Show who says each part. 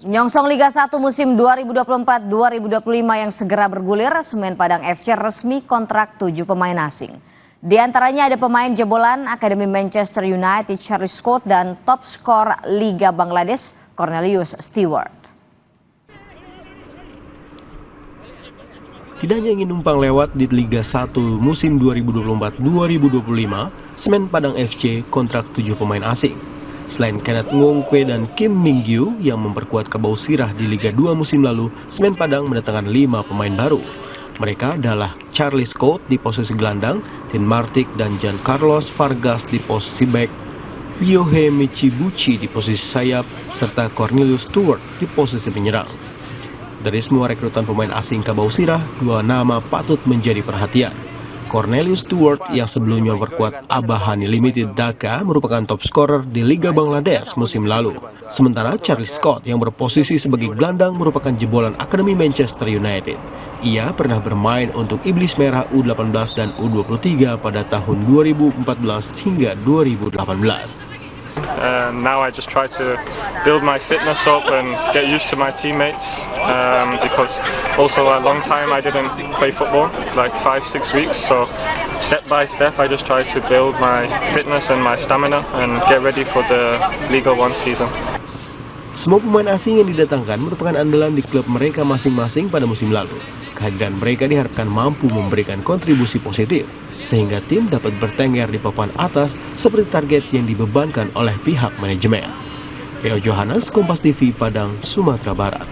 Speaker 1: Menyongsong Liga 1 musim 2024-2025 yang segera bergulir, Semen Padang FC resmi kontrak 7 pemain asing. Di antaranya ada pemain jebolan Akademi Manchester United Charlie Scott dan top skor Liga Bangladesh Cornelius Stewart.
Speaker 2: Tidak hanya ingin numpang lewat di Liga 1 musim 2024-2025, Semen Padang FC kontrak 7 pemain asing. Selain Kenneth Ngongkwe dan Kim Mingyu yang memperkuat Kabau Sirah di Liga 2 musim lalu, Semen Padang mendatangkan 5 pemain baru. Mereka adalah Charlie Scott di posisi gelandang, Tin Martik dan Jan Carlos Vargas di posisi bek, Ryohei Michibuchi di posisi sayap, serta Cornelius Stewart di posisi penyerang. Dari semua rekrutan pemain asing Kabau Sirah, 2 nama patut menjadi perhatian. Cornelius Stewart yang sebelumnya memperkuat Abahani Limited Dhaka merupakan top scorer di Liga Bangladesh musim lalu. Sementara Charlie Scott yang berposisi sebagai gelandang merupakan jebolan Akademi Manchester United. Ia pernah bermain untuk Iblis Merah U18 dan U23 pada tahun 2014 hingga 2018.
Speaker 3: Now I just try to build my fitness up and get used to my teammates because also a long time I didn't play football, like 5-6 weeks, so step by step I just try to build my fitness and my stamina and get ready for the Liga 1 season.
Speaker 2: Semua pemain asing yang didatangkan merupakan andalan di klub mereka masing-masing pada musim lalu. Kehadiran mereka diharapkan mampu memberikan kontribusi positif, sehingga tim dapat bertengger di papan atas seperti target yang dibebankan oleh pihak manajemen. Rio Johannes, Kompas TV, Padang, Sumatera Barat.